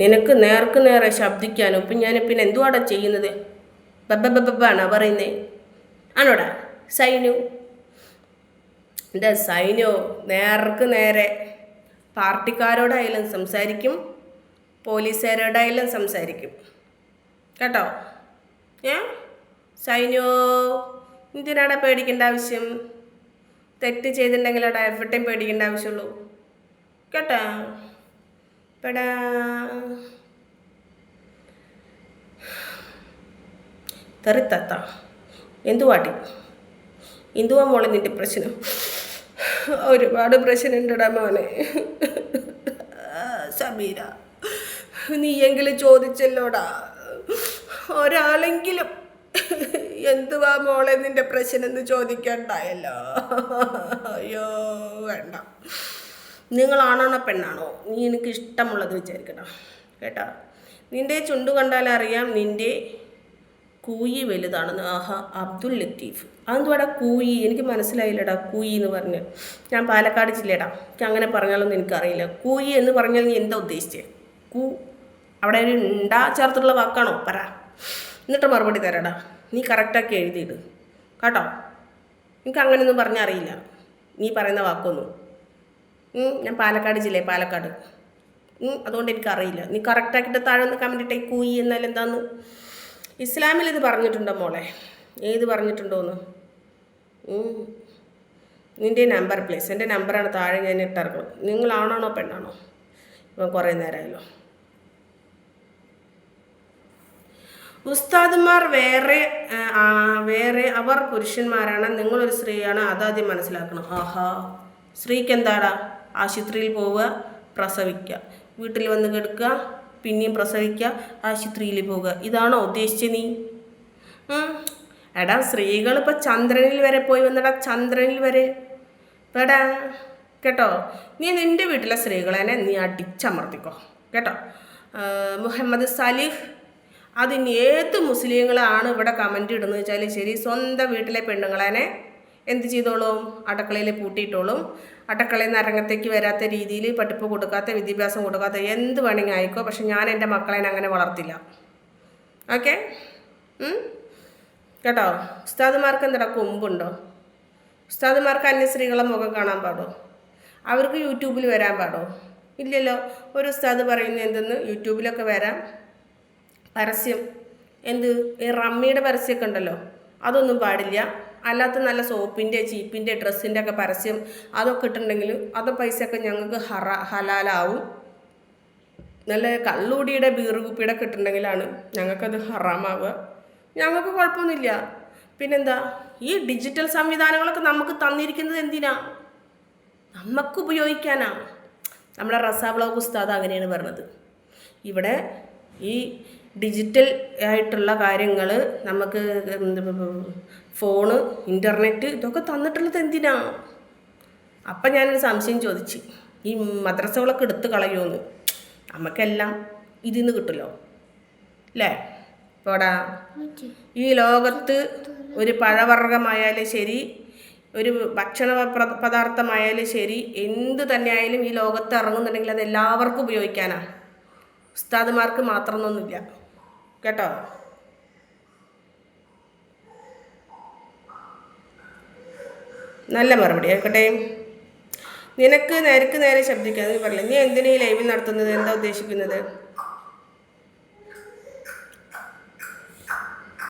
നിനക്ക് നേർക്ക് നേരെ ശബ്ദിക്കാനോ ഇപ്പം ഞാൻ പിന്നെ എന്തുവാടാ ചെയ്യുന്നത്? ബബ്ബാണോ പറയുന്നേ? ആണോടാ സൈനു? എൻ്റെ സൈനു നേർക്ക് നേരെ പാർട്ടിക്കാരോടായാലും സംസാരിക്കും, പോലീസുകാരോടായാലും സംസാരിക്കും കേട്ടോ. സൈനു എന്തിനാടാ പേടിക്കേണ്ട ആവശ്യം? തെറ്റ് ചെയ്തിട്ടുണ്ടെങ്കിലാടാ എവിടെയും പേടിക്കേണ്ട ആവശ്യമുള്ളൂ കേട്ടോ. പെടാ തെറിത്തത്ത എന്തുവാട്ടി? എന്തുവാ മോളെ നിൻ്റെ പ്രശ്നം? ഒരുപാട് പ്രശ്നമുണ്ടടാ മോനെ. സമീര നീയെങ്കിലും ചോദിച്ചല്ലോടാ, ഒരാളെങ്കിലും എന്തുവാ മോളെ നിൻ്റെ പ്രശ്നം എന്ന് ചോദിക്കണ്ടായല്ലോ. അയ്യോ വേണ്ട. നിങ്ങളാണോ പെണ്ണാണോ നീ എനിക്ക് ഇഷ്ടമുള്ളത് വിചാരിക്കണം കേട്ടോ. നിൻ്റെ ചുണ്ടു കണ്ടാലറിയാം നിൻ്റെ കൂയി വലുതാണെന്ന്. ആഹാ അബ്ദുൽ ലത്തീഫ്. അതെന്തുവാടാ കൂയി? എനിക്ക് മനസ്സിലായില്ലടാ കൂയി എന്ന് പറഞ്ഞ്. ഞാൻ പാലക്കാട് ജില്ലടാ, എനിക്ക് അങ്ങനെ പറഞ്ഞാലൊന്നും എനിക്കറിയില്ല. കൂയി എന്ന് പറഞ്ഞാൽ നീ എന്താ ഉദ്ദേശിച്ചേ? അവിടെ ഒരു ഉണ്ടാ ചേർത്തുള്ള വാക്കാണോ? പറ, എന്നിട്ട് മറുപടി തരാടാ. നീ കറക്റ്റാക്കി എഴുതിയിട് കേട്ടോ. എനിക്ക് അങ്ങനെയൊന്നും പറഞ്ഞാൽ അറിയില്ല നീ പറയുന്ന വാക്കൊന്നും. ഞാൻ പാലക്കാട് ജില്ല, പാലക്കാട്. അതുകൊണ്ട് എനിക്കറിയില്ല. നീ കറക്റ്റാക്കിയിട്ട് താഴെ ഒന്ന് കമൻറ്റ് ഇട്ടേ കൂയി എന്നാൽ എന്താന്ന്. ഇസ്ലാമിൽ ഇത് പറഞ്ഞിട്ടുണ്ടോ മോളെ? ഏത് പറഞ്ഞിട്ടുണ്ടോന്ന്? നിൻ്റെ നമ്പർ പ്ലീസ്. എൻ്റെ നമ്പറാണ് താഴെ ഞാൻ ഇട്ടിറക്കണം. നിങ്ങളാണോ പെണ്ണാണോ? ഇപ്പം കുറേ നേരമായല്ലോ. ഉസ്താദുമാർ വേറെ അവർ പുരുഷന്മാരാണ്, നിങ്ങളൊരു സ്ത്രീയാണ്, അതാദ്യം മനസ്സിലാക്കണം. ആഹാ സ്ത്രീക്ക് എന്താടാ? ആശുപത്രിയിൽ പോവുക, പ്രസവിക്കുക, വീട്ടിൽ വന്ന് കിടക്കുക, പിന്നെയും പ്രസവിക്കുക, ആശുപത്രിയിൽ പോവുക, ഇതാണോ ഉദ്ദേശിച്ചത് നീ? എടാ സ്ത്രീകൾ ഇപ്പോൾ ചന്ദ്രനിൽ വരെ പോയി വന്നടാ, ചന്ദ്രനിൽ വരെ എടാ കേട്ടോ. നീ നിൻ്റെ വീട്ടിലെ സ്ത്രീകളെ നീ അടിച്ചമർത്തിക്കോ കേട്ടോ. മുഹമ്മദ് സാലിഹ് അതിന് ഏത് മുസ്ലിങ്ങളാണ് ഇവിടെ കമൻ്റ് ഇടുന്നത് വെച്ചാൽ ശരി, സ്വന്തം വീട്ടിലെ പെണ്ണുങ്ങളെ എന്ത് ചെയ്തോളും? അടുക്കളയിൽ പൂട്ടിയിട്ടോളും. അടുക്കളയിൽ നിന്ന് അരങ്ങത്തേക്ക് വരാത്ത രീതിയിൽ പഠിപ്പ് കൊടുക്കാത്ത, വിദ്യാഭ്യാസം കൊടുക്കാത്ത എന്ത് വേണമെങ്കിൽ ആയിക്കോ. പക്ഷെ ഞാൻ എൻ്റെ മക്കളെ അങ്ങനെ വളർത്തില്ല. ഓക്കെ കേട്ടോ. ഉസ്താദുമാർക്ക് എന്താ കൊമ്പുണ്ടോ? ഉസ്താദുമാർക്ക് അന്യ സ്ത്രീകളെ മുഖം കാണാൻ പാടോ? അവർക്ക് യൂട്യൂബിൽ വരാൻ പാടോ? ഇല്ലല്ലോ. ഒരു ഉസ്താദ് പറയുന്നത് എന്തെന്ന് യൂട്യൂബിലൊക്കെ വരാം. പരസ്യം എന്ത് ഈ റമ്മിയുടെ പരസ്യമൊക്കെ ഉണ്ടല്ലോ, അതൊന്നും പാടില്ല. അല്ലാത്ത നല്ല സോപ്പിൻ്റെ, ചീപ്പിൻ്റെ, ഡ്രസ്സിൻ്റെ ഒക്കെ പരസ്യം അതൊക്കെ ഇട്ടുണ്ടെങ്കിൽ അത് പൈസയൊക്കെ ഞങ്ങൾക്ക് ഹലാലാവും. നല്ല കള്ളുടിയുടെ ബീറ് കുപ്പിയുടെ ഒക്കെ ഇട്ടുണ്ടെങ്കിലാണ് ഞങ്ങൾക്കത് ഹറാമാവുക. ഞങ്ങൾക്ക് കുഴപ്പമൊന്നുമില്ല. പിന്നെന്താ, ഈ ഡിജിറ്റൽ സംവിധാനങ്ങളൊക്കെ നമുക്ക് തന്നിരിക്കുന്നത് എന്തിനാ? നമുക്ക് ഉപയോഗിക്കാനാ. നമ്മുടെ റസാ ബ്ലോഗ് ഉസ്താദ് അങ്ങനെയാണ് പറഞ്ഞത്. ഇവിടെ ഈ ഡിജിറ്റൽ ആയിട്ടുള്ള കാര്യങ്ങൾ നമുക്ക് ഫോണ്, ഇൻ്റർനെറ്റ് ഇതൊക്കെ തന്നിട്ടുള്ളത് എന്തിനാ? അപ്പം ഞാനൊരു സംശയം ചോദിച്ചു, ഈ മദ്രസകളൊക്കെ എടുത്ത് കളയുമെന്ന്. നമുക്കെല്ലാം ഇതിൽ നിന്ന് കിട്ടുമല്ലോ അല്ലേ? ഇപ്പോടാ ഈ ലോകത്ത് ഒരു പഴവർഗ്ഗമായാലും ശരി, ഒരു ഭക്ഷണ പദാർത്ഥമായാലും ശരി, എന്ത് തന്നെയായാലും ഈ ലോകത്ത് ഇറങ്ങുന്നുണ്ടെങ്കിൽ അത് എല്ലാവർക്കും ഉപയോഗിക്കാനാണ്. ഉസ്താദുമാർക്ക് മാത്രമൊന്നുമില്ല കേട്ടോ. നല്ല മറുപടി ആയിക്കോട്ടെ. നിനക്ക് നേർക്ക് നേരെ ശബ്ദിക്കാതെ പറഞ്ഞില്ല. നീ എന്തിനാ ഈ ലൈവ് നടത്തുന്നത്? എന്താ ഉദ്ദേശിക്കുന്നത്?